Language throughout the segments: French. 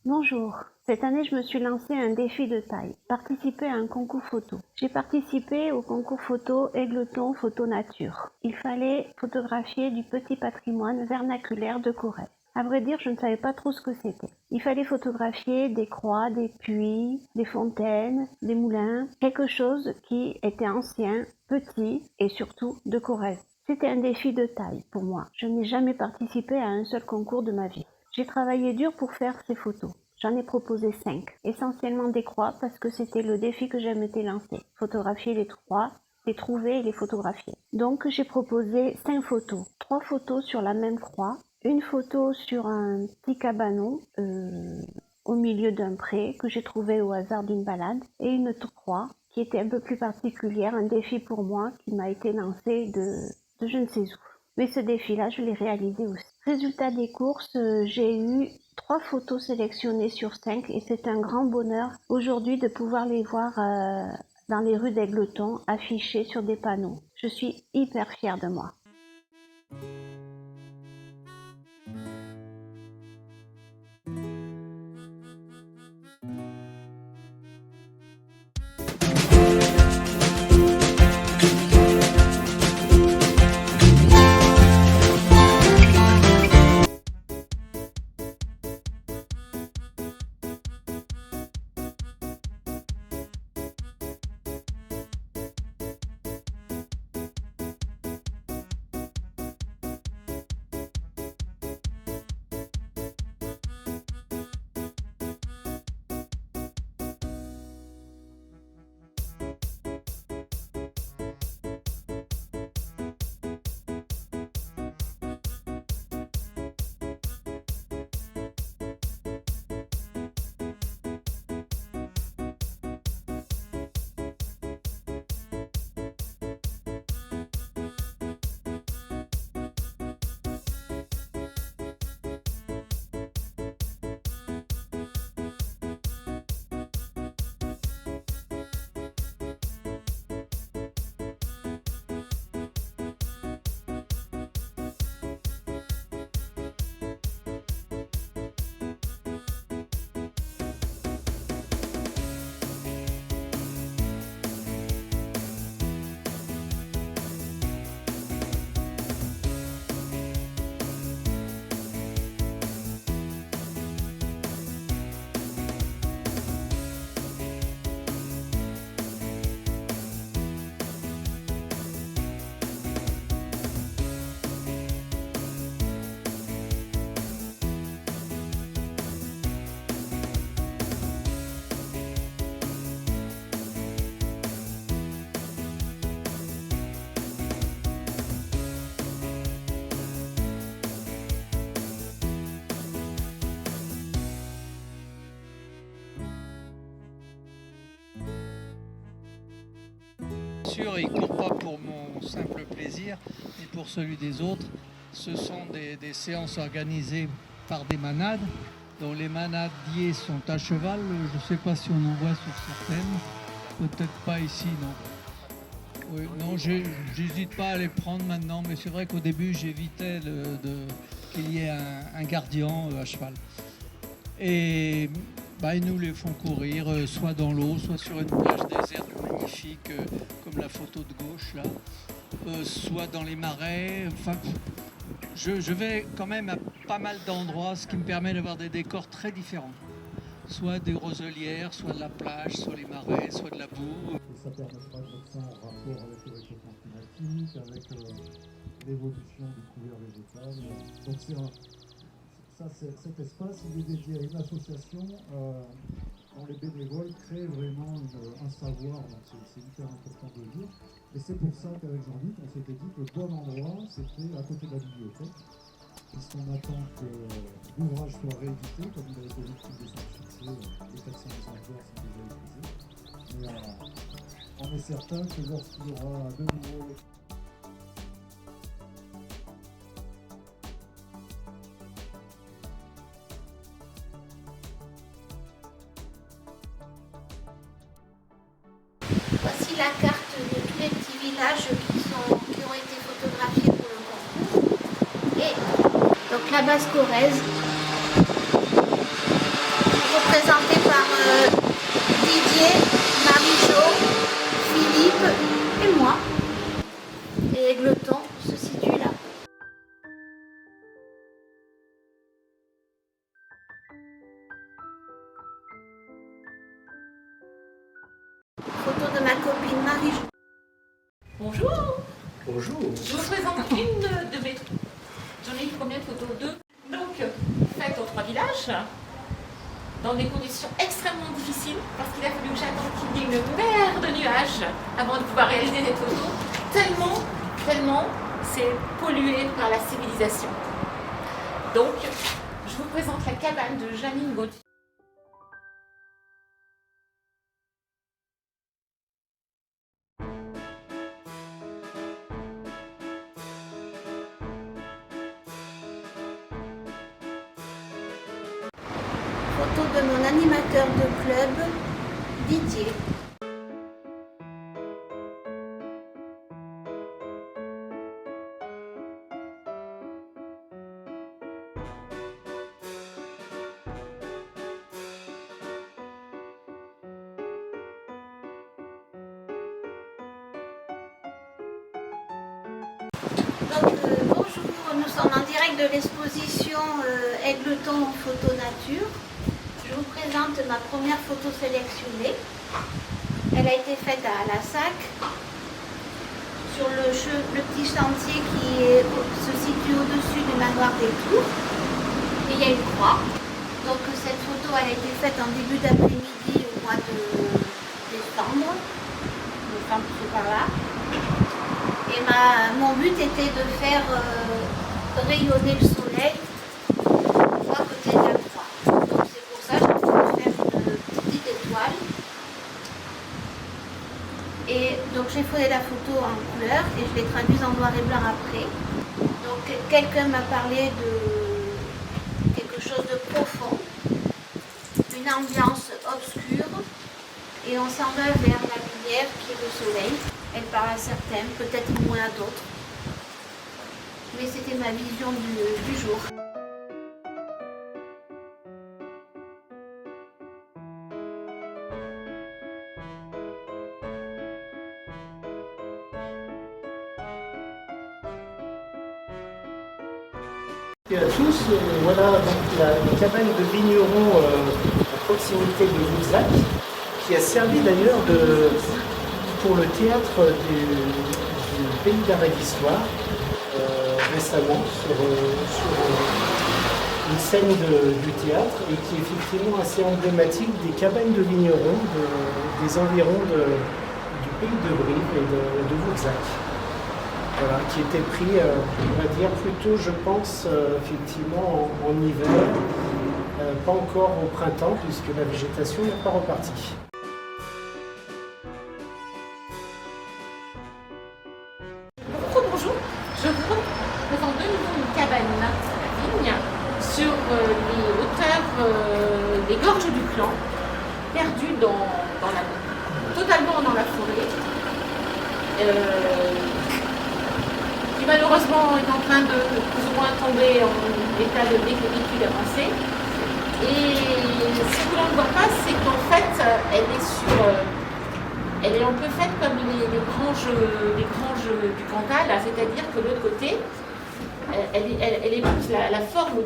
Bonjour, cette année je me suis lancé un défi de taille, participer à un concours photo. J'ai participé au concours photo Égletons Photo Nature. Il fallait photographier du petit patrimoine vernaculaire de Corrèze. À vrai dire, je ne savais pas trop ce que c'était. Il fallait photographier des croix, des puits, des fontaines, des moulins, quelque chose qui était ancien, petit et surtout de Corrèze. C'était un défi de taille pour moi. Je n'ai jamais participé à un seul concours de ma vie. J'ai travaillé dur pour faire ces photos. J'en ai proposé 5, essentiellement des croix parce que c'était le défi que je m'étais lancé. Photographier les croix, les trouver et les photographier. Donc j'ai proposé 5 photos. 3 photos sur la même croix, une photo sur un petit cabanon au milieu d'un pré que j'ai trouvé au hasard d'une balade et une autre croix qui était un peu plus particulière, un défi pour moi qui m'a été lancé de je ne sais où. Mais ce défi-là, je l'ai réalisé aussi. Résultat des courses, j'ai eu 3 photos sélectionnées sur 5 et c'est un grand bonheur aujourd'hui de pouvoir les voir dans les rues d'Égletons affichées sur des panneaux. Je suis hyper fière de moi. Sûr, il ne court pas pour mon simple plaisir, ni pour celui des autres. Ce sont des séances organisées par des manades, dont les manadiers sont à cheval. Je ne sais pas si on en voit sur certaines, peut-être pas ici, non. Oui, non, j'hésite pas à les prendre maintenant, mais c'est vrai qu'au début, j'évitais qu'il y ait un gardien à cheval. Et ils nous les font courir, soit dans l'eau, soit sur une plage déserte magnifique, comme la photo de gauche là, soit dans les marais. Enfin, je vais quand même à pas mal d'endroits, ce qui me permet d'avoir des décors très différents. Soit des roselières, soit de la plage, soit les marais, soit de la boue. Et ça permettra de mettre ça en rapport avec le réchauffement climatique, avec l'évolution du couvert végétal. Donc cet espace, il est dédié à une association dont les bénévoles créent vraiment un savoir, donc c'est hyper important de le dire. Et c'est pour ça qu'avec Jean-Luc, on s'était dit que le bon endroit, c'était à côté de la bibliothèque, puisqu'on attend que l'ouvrage soit réédité, comme il a été victime de son succès, les 400 exemplaires sont déjà épuisés. Mais on est certain que lorsqu'il y aura de nouveau... Voici la carte de tous les petits villages qui ont été photographiés pour le concours. Et donc la Basse-Corrèze. photo de ma copine Marie. Bonjour, Bonjour. je vous présente une de mes... J'en ai eu combien de photos? Deux. Donc, faites aux 3 villages, dans des conditions extrêmement difficiles, parce qu'il a fallu que j'attende qu'il y ait une mer de nuages avant de pouvoir réaliser des photos, tellement c'est pollué par la civilisation. Donc, je vous présente la cabane de Janine Gauthier. Photo de mon animateur de club, Didier. Bonjour, nous sommes en direct de l'exposition Égletons Photo Nature. Je vous présente ma première photo sélectionnée. Elle a été faite à Lassac, sur le petit chantier qui se situe au-dessus du manoir des Tours. Et il y a une croix. Donc cette photo elle a été faite en début d'après-midi au mois de décembre. Décembre, c'est par là. Et mon but était de faire rayonner le soleil à côté de la croix. Donc c'est pour ça que j'ai voulu faire une petite étoile. Et donc j'ai fait la photo en couleur et je l'ai traduite en noir et blanc après. Donc quelqu'un m'a parlé de quelque chose de profond, une ambiance obscure, et on s'en va vers la lumière qui est le soleil. Elle parle à certains, peut-être moins à d'autres. Mais c'était ma vision du jour. Et à tous, voilà donc la cabane de vignerons à proximité de Voulzac, qui a servi d'ailleurs pour le théâtre du Pays d'Arrêt d'Histoire récemment sur une scène du théâtre et qui est effectivement assez emblématique des cabanes de vignerons des environs du Pays de Brive et de Voulzac. Voilà, qui était pris, on va dire, plutôt, je pense, effectivement en hiver, pas encore au printemps, puisque la végétation n'est pas repartie. Bonjour, je vous présente de nouveau une cabane à vigne sur les hauteurs des gorges du Clan, perdue totalement dans la forêt. Qui malheureusement est en train de plus ou moins tomber en état de décrépitude avancée. Et ce que l'on ne voit pas, c'est qu'en fait, elle est un peu faite comme les granges du Cantal, c'est-à-dire que de l'autre côté, elle est plus la forme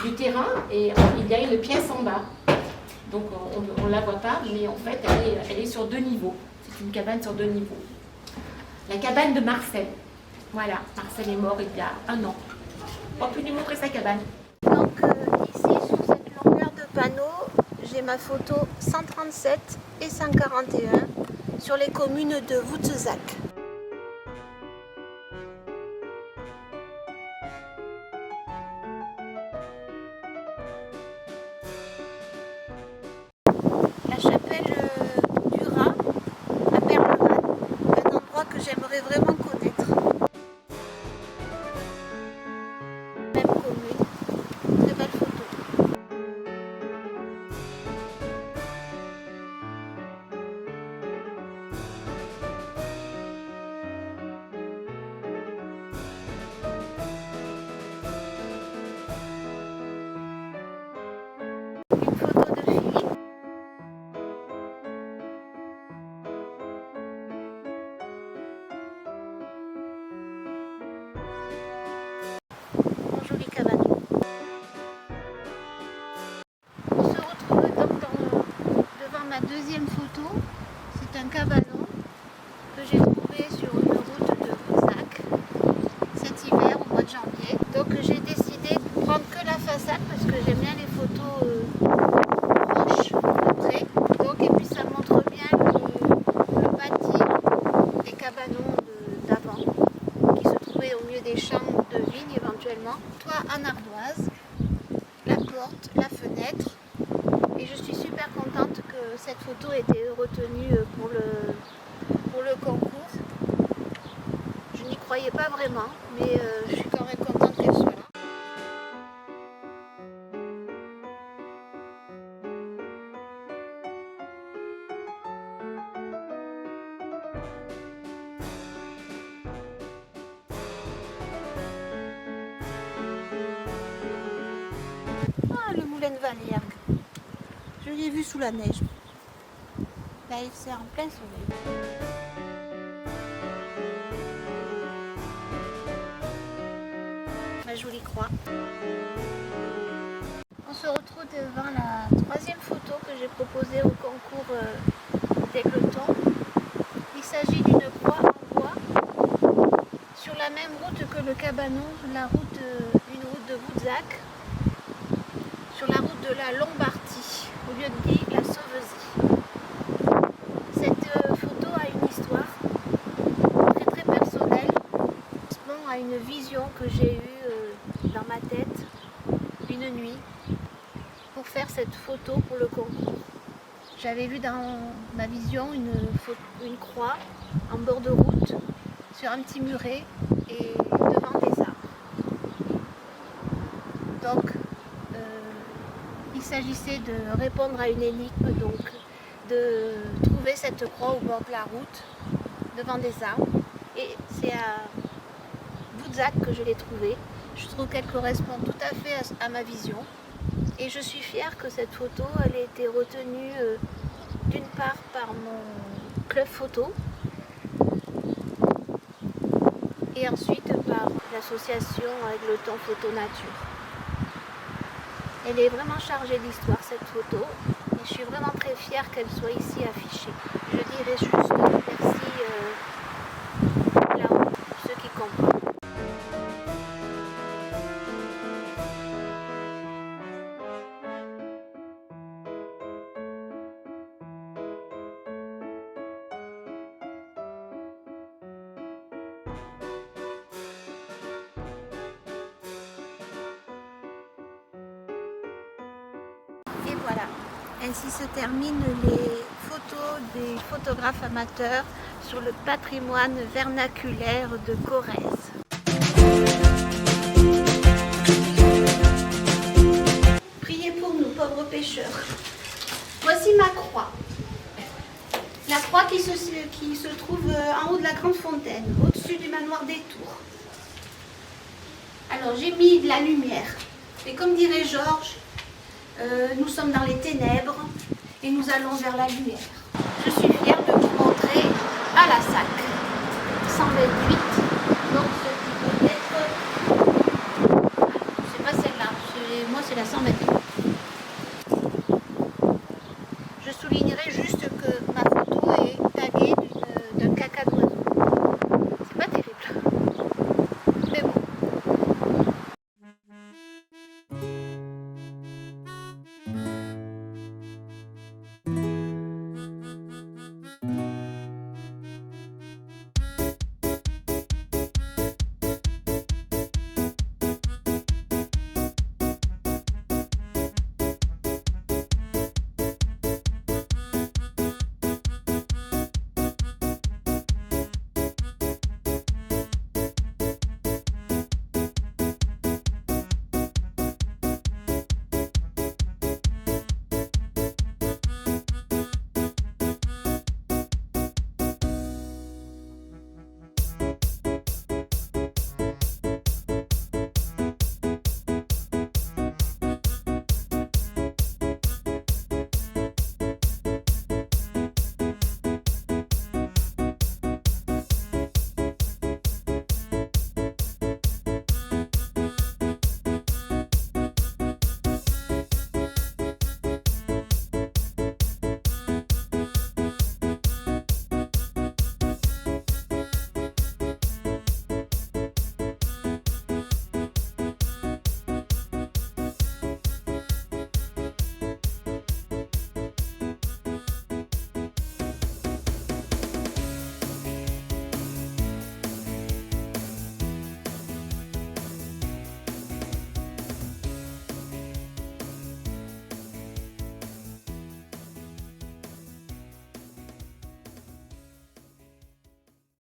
du terrain et il y a une pièce en bas. Donc on ne la voit pas, mais en fait, elle est sur 2 niveaux. C'est une cabane sur 2 niveaux. La cabane de Marcel. Voilà, Marcel est mort il y a 1 an. On peut lui montrer sa cabane. Donc ici, sur cette longueur de panneau, j'ai ma photo 137 et 141 sur les communes de Voulzac. La chapelle du Rat à Perleman, un endroit que j'aimerais vraiment connaître. Même commune, très belle photo. Une photo de Philippe. Mon joli cabane. On se retrouve donc devant ma deuxième photo. C'est un cabanon que j'ai trouvé sur une route de Boutzac cet hiver au mois de janvier. Donc j'ai décidé de prendre que la façade parce que j'aime bien les photos proches, de près. Donc, et puis ça montre bien le bâti des cabanons d'avant qui se trouvaient au milieu des champs de vignes éventuellement. Toit en ardoise, la porte, la fenêtre. Et je suis super contente que cette photo ait été retenue pour le concours. Je n'y croyais pas vraiment, mais je suis quand même contente qu'elle soit là. Ah, le moulin de Vallière. Je l'ai vu sous la neige. Là, c'est en plein soleil. Ma jolie croix. On se retrouve devant la troisième photo que j'ai proposée au concours d'Aigleton. Il s'agit d'une croix en bois sur la même route que le cabanon, une route de Boutzac, sur la route de la Lombardie, au lieu de dire la Sauvesie. Cette photo a une histoire très très personnelle, à une vision que j'ai eue dans ma tête une nuit pour faire cette photo pour le concours. J'avais vu dans ma vision une croix en bord de route sur un petit muret et devant des arbres. Donc il s'agissait de répondre à une énigme, donc de trouver cette croix au bord de la route, devant des arbres. Et c'est à Boutzac que je l'ai trouvée. Je trouve qu'elle correspond tout à fait à ma vision. Et je suis fière que cette photo elle ait été retenue d'une part par mon club photo et ensuite par l'association Aigleton Photo Nature. Elle est vraiment chargée d'histoire cette photo et je suis vraiment très fière qu'elle soit ici affichée. Je dirais juste merci là-haut pour ceux qui comprennent. Et voilà, ainsi se terminent les photos des photographes amateurs sur le patrimoine vernaculaire de Corrèze. Priez pour nous, pauvres pêcheurs. Voici ma croix. La croix qui se trouve en haut de la grande fontaine, au-dessus du manoir des Tours. Alors j'ai mis de la lumière. Et comme dirait Georges, nous sommes dans les ténèbres et nous allons vers la lumière. Je suis fière de vous montrer à la SAC 128